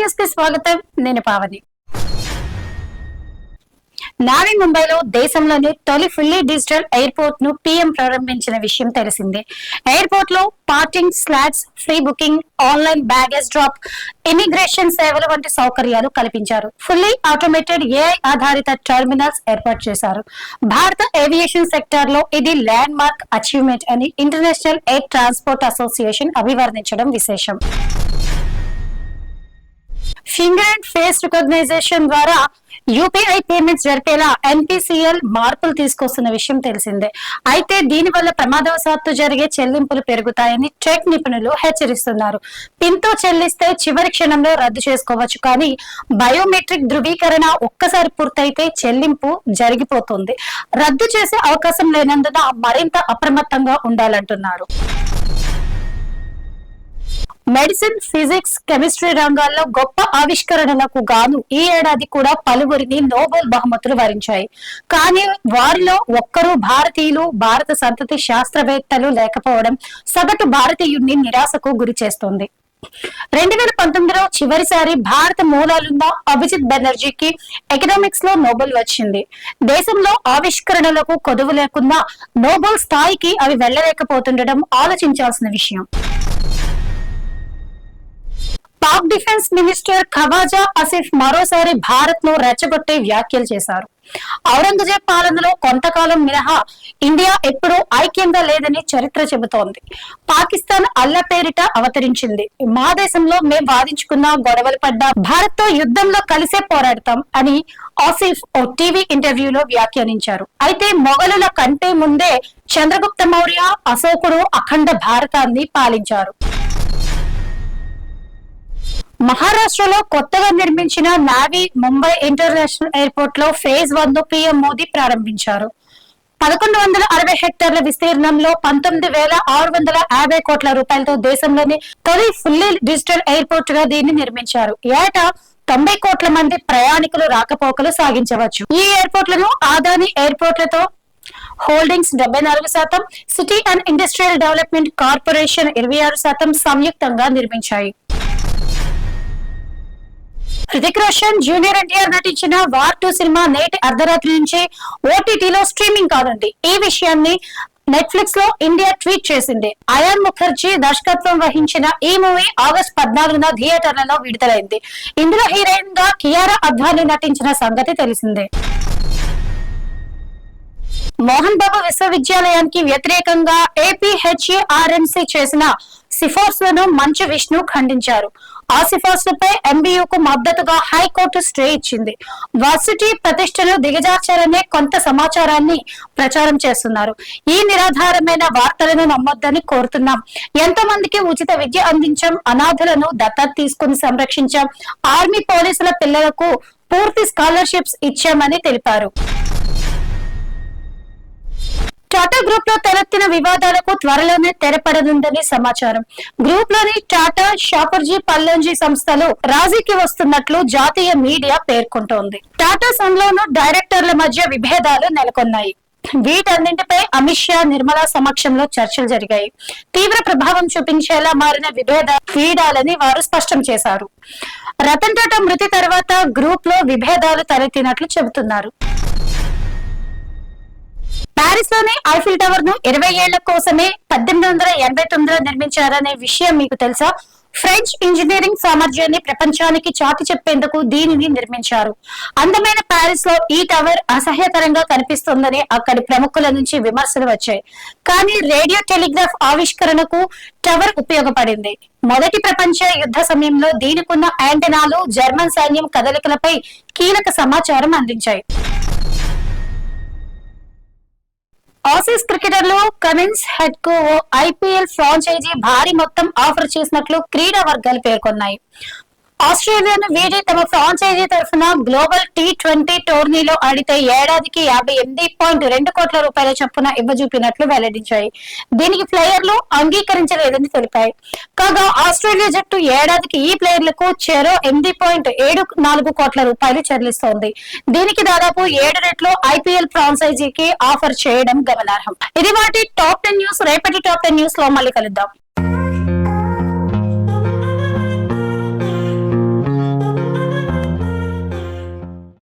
News కి స్వాగతం. నేను పావని. నావీ ముంబైలో దేశంలోని తొలి ఫుల్లీ డిజిటల్ ఎయిర్పోర్ట్ ను పీఎం ప్రారంభించిన విషయం తెలిసిందే. ఎయిర్పోర్ట్ లో parking slots, free booking, online baggage drop, immigration సేవలు వంటి సౌకర్యాలు కల్పించారు. ఫుల్లీ ఆటోమేటెడ్ ఏఐ ఆధారిత టెర్మినల్స్ ఏర్పాటు చేశారు. భారత ఏవియేషన్ సెక్టార్ లో ఇది ల్యాండ్ మార్క్ అచీవ్మెంట్ అని ఇంటర్నేషనల్ ఎయిర్ ట్రాన్స్పోర్ట్ అసోసియేషన్ అభివర్ణించడం విశేషం. ఫింగర్ అండ్ ఫేస్ రికగ్నైజేషన్ ద్వారా యూపీఐ పేమెంట్స్ జరిపేలా ఎన్పీసీఎల్ మార్పులు తీసుకొస్తున్న విషయం తెలిసిందే. అయితే దీనివల్ల ప్రమాదవశాత్తు జరిగే చెల్లింపులు పెరుగుతాయని టెక్ నిపుణులు హెచ్చరిస్తున్నారు. పిన్తో చెల్లిస్తే చివరి క్షణంలో రద్దు చేసుకోవచ్చు, కానీ బయోమెట్రిక్ ధృవీకరణ ఒక్కసారి పూర్తయితే చెల్లింపు జరిగిపోతుంది. రద్దు చేసే అవకాశం లేనందున మరింత అప్రమత్తంగా ఉండాలంటున్నారు. మెడిసిన్, ఫిజిక్స్, కెమిస్ట్రీ రంగాల్లో గొప్ప ఆవిష్కరణలకు గాను ఈ ఏడాది కూడా పలువురిని నోబెల్ బహుమతులు వరించాయి. కానీ వారిలో ఒక్కరూ భారతీయులు, భారత సంతతి శాస్త్రవేత్తలు లేకపోవడం సగటు భారతీయుడిని నిరాశకు గురి చేస్తోంది. 2019లో చివరిసారి భారత మూలాలున్న అభిజిత్ బెనర్జీకి ఎకనామిక్స్ లో నోబెల్ వచ్చింది. దేశంలో ఆవిష్కరణలకు కొదువు లేకున్నా నోబెల్ స్థాయికి అవి వెళ్లలేకపోతుండడం ఆలోచించాల్సిన విషయం. పాక్ డిఫెన్స్ మినిస్టర్ ఖవాజా ఆసిఫ్ మరోసారి భారత్ ను రెచ్చగొట్టే వ్యాఖ్యలు చేశారు. ఔరంగజేబ్ పాలనలో కొంతకాలం మినహా ఇండియా ఎప్పుడూ ఐక్యంగా లేదని చరిత్ర చెబుతోంది. పాకిస్తాన్ అల్ల పేరిట అవతరించింది. మా దేశంలో మేం వాదించుకున్న, గొడవలు పడ్డా భారత్ తో యుద్ధంలో కలిసే పోరాడతాం అని ఆసిఫ్ ఓ టీవీ ఇంటర్వ్యూలో వ్యాఖ్యానించారు. అయితే మొఘలుల కంటే ముందే చంద్రగుప్త మౌర్య, అశోకుడు అఖండ భారతాన్ని పాలించారు. మహారాష్ట్రలో కొత్తగా నిర్మించిన నావీ ముంబై ఇంటర్నేషనల్ ఎయిర్పోర్ట్ లో ఫేజ్ 1 ను పీఎం మోదీ ప్రారంభించారు. 1160 హెక్టార్ల విస్తీర్ణంలో 19,650 కోట్ల రూపాయలతో దేశంలోని తొలి ఫుల్లీ డిజిటల్ ఎయిర్పోర్ట్ గా దీన్ని నిర్మించారు. ఏటా 90 కోట్ల మంది ప్రయాణికులు రాకపోకలు సాగించవచ్చు. ఈ ఎయిర్పోర్ట్లను అదానీ ఎయిర్పోర్ట్లతో holdings 74%, city and industrial development corporation 26% సంయుక్తంగా నిర్మించాయి. హృతిక్ రోషన్, జూనియర్ ఎన్టీఆర్ నటించిన వార్ 2 సినిమా నేటి అర్ధరాత్రి నుంచి ఓటీటీలో స్ట్రీమింగ్ కానుంది. ఈ విషయాన్ని నెట్ఫ్లిక్స్ లో ఇండియా ట్వీట్ చేసింది. అయాన్ ముఖర్జీ దర్శకత్వం వహించిన ఈ మూవీ ఆగస్టు 14న థియేటర్లలో విడుదలైంది. ఇందులో హీరోయిన్ గా కియారా అద్వానీ నటించిన సంగతి తెలిసిందే. మోహన్ బాబు విశ్వవిద్యాలయానికి వ్యతిరేకంగా ఏపీహెచ్ఏఆర్ఎన్సీ చేసిన సిఫార్సులను మంచు విష్ణు ఖండించారు. ఆ సిఫార్సులపై ఎంబీయూకు మద్దతుగా హైకోర్టు స్టే ఇచ్చింది. వర్సిటీ ప్రతిష్టను దిగజార్చాలనే కొంత సమాచారాన్ని ప్రచారం చేస్తున్నారు. ఈ నిరాధారమైన వార్తలను నమ్మొద్దని కోరుతున్నాం. ఎంతో మందికి ఉచిత విద్య అందించాం, అనాథలను దత్తత తీసుకుని సంరక్షించాం, ఆర్మీ పోలీసుల పిల్లలకు పూర్తి స్కాలర్షిప్స్ ఇచ్చామని తెలిపారు. టాటా గ్రూప్ లో తలెత్తిన వివాదాలకు త్వరలోనే తెరపడనుందని సమాచారం. గ్రూప్ లోని టాటా, షాపర్జీ, పల్లంజీ సంస్థలు రాజీకి వస్తున్నట్లు జాతీయ మీడియా పేర్కొంటోంది. టాటా సన్లోనూ డైరెక్టర్ల మధ్య విభేదాలు నెలకొన్నాయి. వీటన్నింటిపై అమిత్ షా, నిర్మలా సమక్షంలో చర్చలు జరిగాయి. తీవ్ర ప్రభావం చూపించేలా మారిన విభేదాలు వీడాలని వారు స్పష్టం చేశారు. రతన్ టాటా మృతి తర్వాత గ్రూప్ లో విభేదాలు తలెత్తినట్లు చెబుతున్నారు. పారిస్ లోని ఐఫిల్ టవర్ ను 20 ఏళ్ల కోసమే 1889లో నిర్మించారనే విషయం మీకు తెలుసా? ఫ్రెంచ్ ఇంజనీరింగ్ సామర్థ్యాన్ని ప్రపంచానికి చాటి చెప్పేందుకు దీనిని నిర్మించారు. అందమైన పారిస్ లో ఈ టవర్ అసహ్యకరంగా కనిపిస్తోందని అక్కడి ప్రముఖుల నుంచి విమర్శలు వచ్చాయి. కానీ రేడియో టెలిగ్రాఫ్ ఆవిష్కరణకు టవర్ ఉపయోగపడింది. మొదటి ప్రపంచ యుద్ధ సమయంలో దీనికున్న యాంటెనాలు జర్మన్ సైన్యం కదలికలపై కీలక సమాచారం అందించాయి. ఆసీస్ క్రికెటర్లు కమిన్స్ హెడ్ కు ఐపీఎల్ ఫ్రాంచైజీ భారీ మొత్తం ఆఫర్ చేసినట్లు క్రీడా వర్గాలు పేర్కొన్నాయి. ఆస్ట్రేలియాను వీడి తమ ఫ్రాంచైజీ తరఫున గ్లోబల్ T20 టోర్నీలో ఆడితే ఏడాదికి 58.2 కోట్ల రూపాయల చొప్పున ఇవ్వజూపినట్లు వెల్లడించాయి. దీనికి ప్లేయర్లు అంగీకరించలేదని తెలిపాయి. కాగా ఆస్ట్రేలియా జట్టు ఏడాదికి ఈ ప్లేయర్లకు చెరో 8.74 కోట్ల రూపాయలు చెల్లిస్తోంది. దీనికి దాదాపు 7 రెట్లు ఐపీఎల్ ఫ్రాంచైజీకి ఆఫర్ చేయడం గమనార్హం. ఇది వాటి టాప్ 10 న్యూస్. రేపటి టాప్ 10 న్యూస్ లో మళ్ళీ కలుద్దాం.